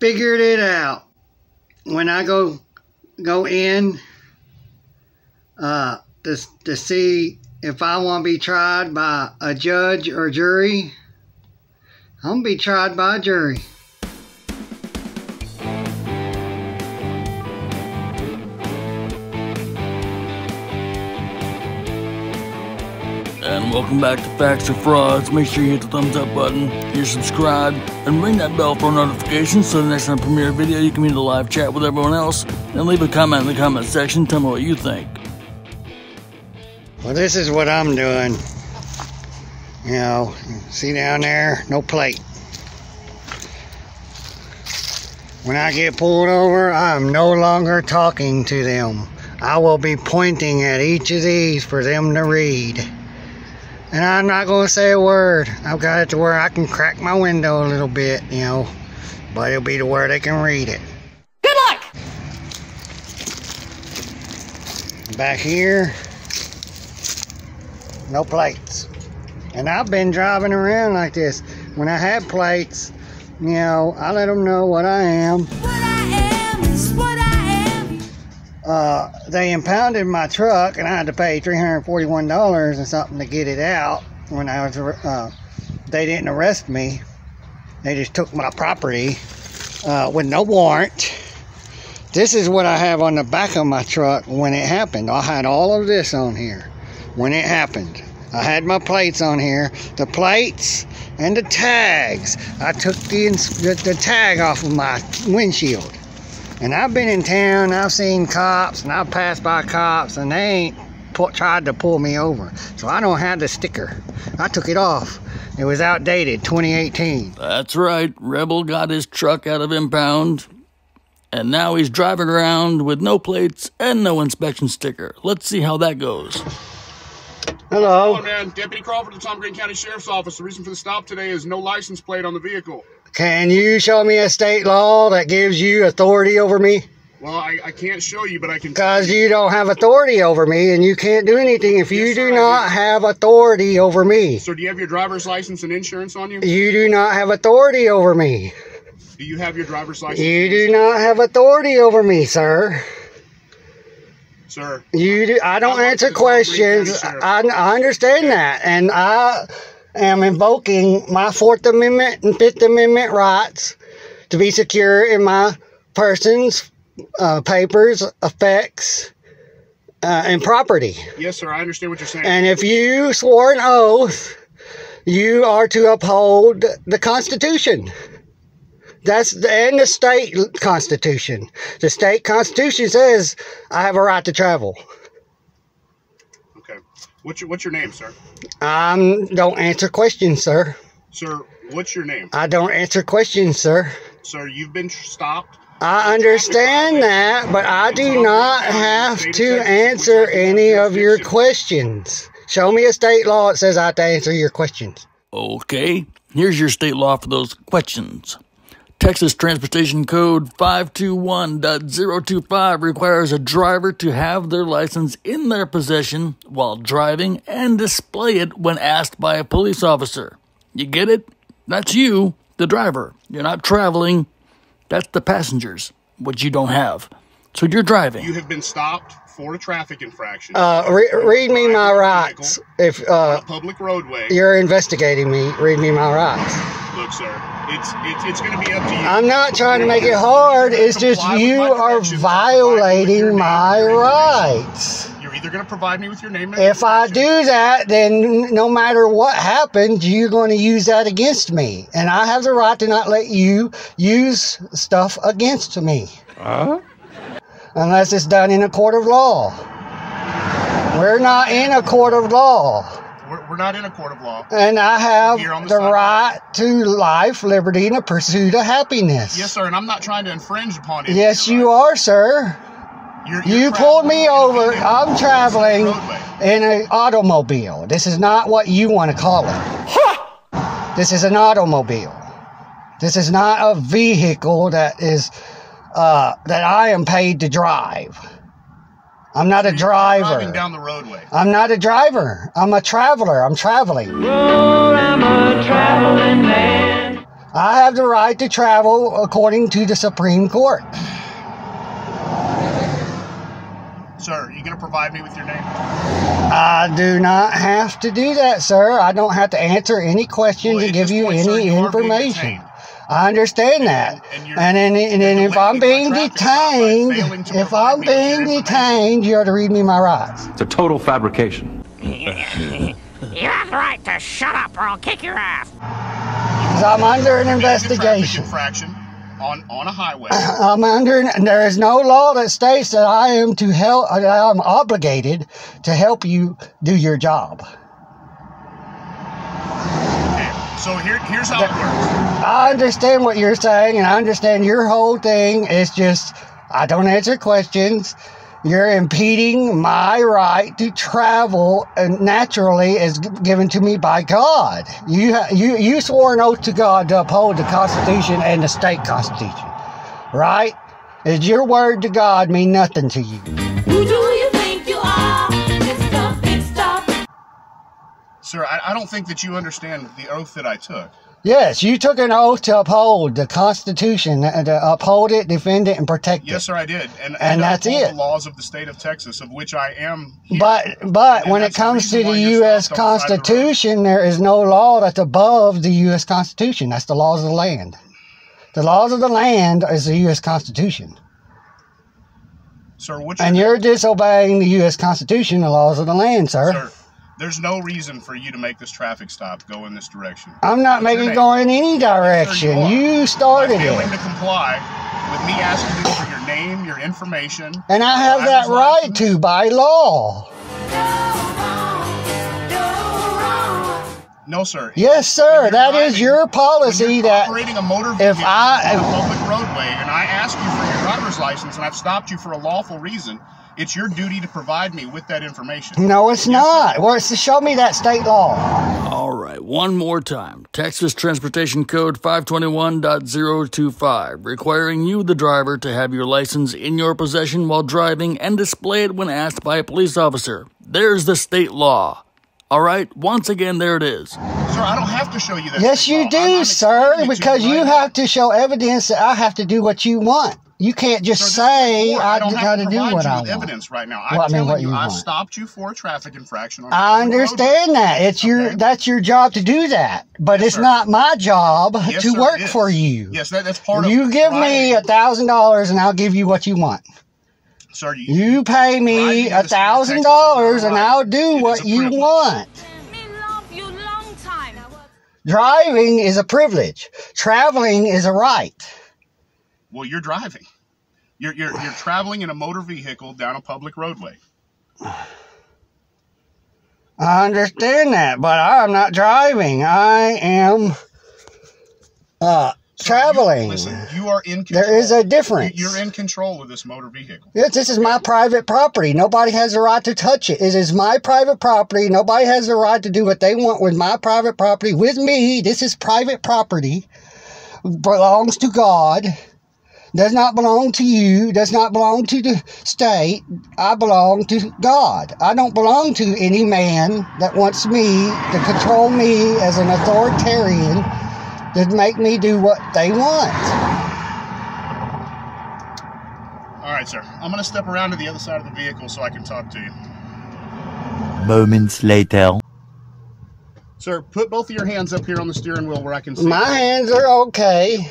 figured it out. When I go in to see if I want to be tried by a judge or jury, I'm going to be tried by a jury. And welcome back to Facts or Frauds. Make sure you hit the thumbs up button, you're subscribed, and ring that bell for notifications so the next time I premiere a video you can be in the live chat with everyone else. And leave a comment in the comment section, tell me what you think. Well, this is what I'm doing. You know, see down there, no plate. When I get pulled over, I'm no longer talking to them. I will be pointing at each of these for them to read. And I'm not going to say a word. I've got it to where I can crack my window a little bit, you know. But it'll be to where they can read it. Good luck! Back here, no plates. And I've been driving around like this. When I had plates, you know, I let them know what I am. What I am is what I am. They impounded my truck, and I had to pay $341 or something to get it out. When I was, they didn't arrest me. They just took my property with no warrant. This is what I have on the back of my truck when it happened. I had all of this on here when it happened. I had my plates on here, the plates and the tags. I took the tag off of my windshield. And I've been in town, I've seen cops, and I've passed by cops, and they ain't tried to pull me over. So I don't have the sticker. I took it off. It was outdated, 2018. That's right, Rebel got his truck out of impound, and now he's driving around with no plates and no inspection sticker. Let's see how that goes. Hello. Hello, man. Deputy Crawford of the Tom Greene County Sheriff's Office. The reason for the stop today is no license plate on the vehicle. Can you show me a state law that gives you authority over me? Well, I can't show you, but I can... Because you don't have authority over me, and you can't do anything if you Yes, sir, do not have authority over me. So do you have your driver's license and insurance on you? You do not have authority over me. Do you have your driver's license? You do not have authority over me, sir. Sir. You do. I don't answer questions. I understand that, and I am invoking my 4th Amendment and 5th Amendment rights to be secure in my person's papers, effects, and property. Yes, sir. I understand what you're saying. And if you swore an oath, you are to uphold the Constitution. And the state constitution. The state constitution says I have a right to travel. Okay. What's your name, sir? Don't answer questions, sir. Sir, what's your name? I don't answer questions, sir. Sir, you've been stopped. I understand that, but I do not have to answer any of your questions. Show me a state law that says I have to answer your questions. Okay, here's your state law for those questions. Texas Transportation Code 521.025 requires a driver to have their license in their possession while driving and display it when asked by a police officer. You get it? That's you, the driver. You're not traveling. That's the passengers, which you don't have. So you're driving. You have been stopped for a traffic infraction. Read me my rights. If on a public roadway. You're investigating me, read me my rights. Look, sir, it's going to be up to you. I'm not trying to make it hard. It's just you are violating my rights. You're either going to provide me with your name and If I do that, then no matter what happens, you're going to use that against me. And I have the right to not let you use stuff against me. Unless it's done in a court of law. We're not in a court of law. We're not in a court of law. And I have the right to life, liberty, and the pursuit of happiness. Yes, sir, and I'm not trying to infringe upon it. Yes, you are, sir. You pulled me over. I'm traveling in an automobile. This is not what you want to call it. This is an automobile. This is not a vehicle that is that I am paid to drive. I'm not a driver. Driving down the roadway. I'm not a driver. I'm a traveler. I'm traveling. Oh, I'm a traveling man. I have the right to travel according to the Supreme Court. Sir, are you going to provide me with your name? I do not have to do that, sir. I don't have to answer any questions and give you any information. I understand that. And if I'm being detained, you have to read me my rights. It's a total fabrication. You have the right to shut up or I'll kick your ass. Because I'm under an investigation. Infraction on a highway. There is no law that states that I am I'm obligated to help you do your job. So here's how it works. I understand what you're saying, and I understand your whole thing is just, I don't answer questions. You're impeding my right to travel naturally as given to me by God. You swore an oath to God to uphold the Constitution and the state Constitution, right? Does your word to God mean nothing to you? Who do you think you are, Mr. Big Stuff? Sir, I don't think that you understand the oath that I took. Yes, you took an oath to uphold the Constitution, to uphold it, defend it, and protect it. Yes, sir, I did. And that's it. The laws of the state of Texas, of which I am here. But when it comes to the U.S. Constitution, there is no law that's above the U.S. Constitution. That's the laws of the land. The laws of the land is the U.S. Constitution. Sir, and you're disobeying the U.S. Constitution, the laws of the land, sir. There's no reason for you to make this traffic stop go in this direction. I'm not making it go in any direction. You started it. Failing to comply with me asking you for your name, your information. And I have that right to by law. No, sir. Yes, sir. That is your policy that operating a motor vehicle on a public roadway and I ask you for your driver's license and I've stopped you for a lawful reason, it's your duty to provide me with that information. No, it's not. Well, it's to show me that state law. All right, one more time. Texas Transportation Code 521.025, requiring you, the driver, to have your license in your possession while driving and display it when asked by a police officer. There's the state law. All right, once again, there it is. Sir, I don't have to show you that. Yes, you do, sir, because you have to show evidence that I have to do what you want. You can't just say I got to do what I want. Evidence right now. I'm telling you, I've stopped you for a traffic infraction. I understand that. That's your job to do that, but it's not my job to work for you. Yes, that's part of. You give me $1,000 and I'll give you what you want. Sir, you pay me $1,000 and I'll do what you want. Driving is a privilege. Traveling is a right. Well, you're driving. You're traveling in a motor vehicle down a public roadway. I understand that, but I'm not driving. I am traveling. You are in control. There is a difference. You're in control of this motor vehicle. Yes, this is my private property. Nobody has the right to touch it. It is my private property. Nobody has the right to do what they want with my private property. With me, this is private property. Belongs to God. Does not belong to you, does not belong to the state. I belong to God. I don't belong to any man that wants me to control me as an authoritarian to make me do what they want. All right, sir. I'm going to step around to the other side of the vehicle so I can talk to you. Moments later. Sir, put both of your hands up here on the steering wheel where I can see. My hands are okay.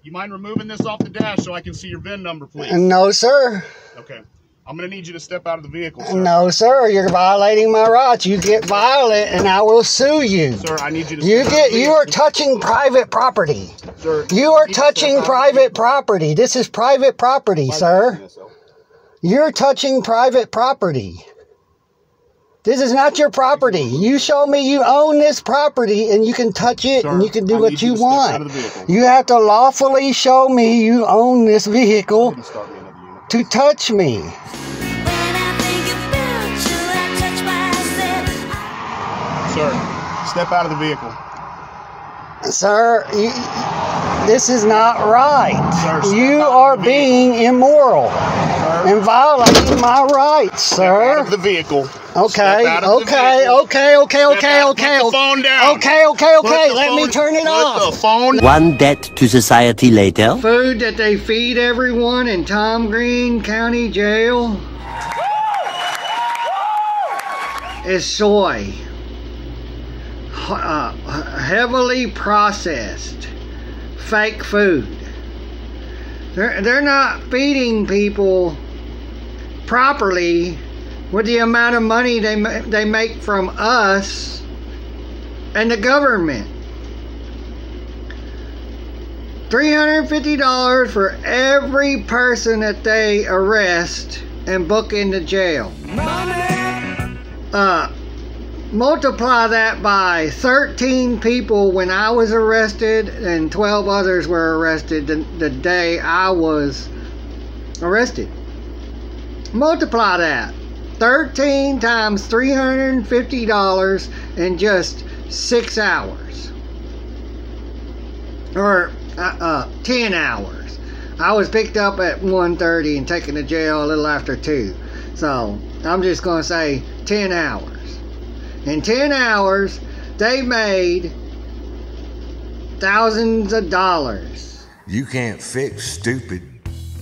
You mind removing this off the dash so I can see your VIN number, please? No, sir. Okay. I'm going to need you to step out of the vehicle, sir. No, sir. You're violating my rights. You get violent and I will sue you. Sir, I need you to You are touching private property. Sir, you are touching private property. This is private property, sir. You're touching private property. This is not your property. You show me you own this property and you can touch it and you can do what you want. You have to lawfully show me you own this vehicle to touch me. Sir, step out of the vehicle. Sir, this is not right. Sir, You are being immoral and violating my rights, sir. Out of the vehicle. Okay, Step out of the okay, vehicle. okay, okay, okay, Step out, okay. Put the phone down. Okay, okay, Put okay. the Let me phone- turn it put off. the phone. One debt to society later. Food that they feed everyone in Tom Greene County Jail is soy. Heavily processed fake food. They're not feeding people properly with the amount of money they make from us and the government. $350 for every person that they arrest and book into jail. Multiply that by 13 people when I was arrested and 12 others were arrested the day I was arrested. Multiply that. 13 times $350 in just 6 hours. Or 10 hours. I was picked up at 1:30 and taken to jail a little after 2. So I'm just going to say 10 hours. In 10 hours, they made thousands of dollars. You can't fix stupid.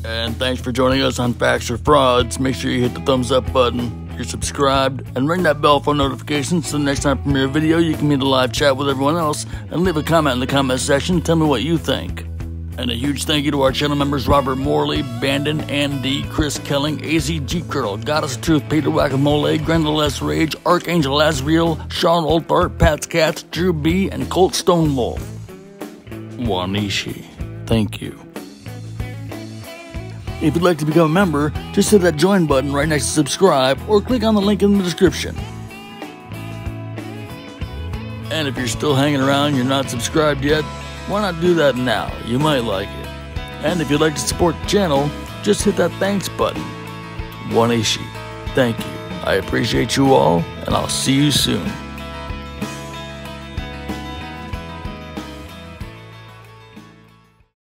And thanks for joining us on Facts or Frauds. Make sure you hit the thumbs up button, you're subscribed, and ring that bell for notifications so the next time I premiere a video you can meet a live chat with everyone else and leave a comment in the comment section. Tell me what you think. And a huge thank you to our channel members Robert Morley, Bandon, Andy, Chris Kelling, AZ Jeepgirl, Goddess of Truth, Pedro, Morley, Grendel S. Rage, ArchAnglAzreal, Shawn, OldFart, Pat's Cats, Drew B, and Colt Stonewolfe. Wanìshi. Thank you. If you'd like to become a member, just hit that join button right next to subscribe or click on the link in the description. And if you're still hanging around, you're not subscribed yet, why not do that now? You might like it. And if you'd like to support the channel, just hit that thanks button. Wanìshi. Thank you. I appreciate you all, and I'll see you soon.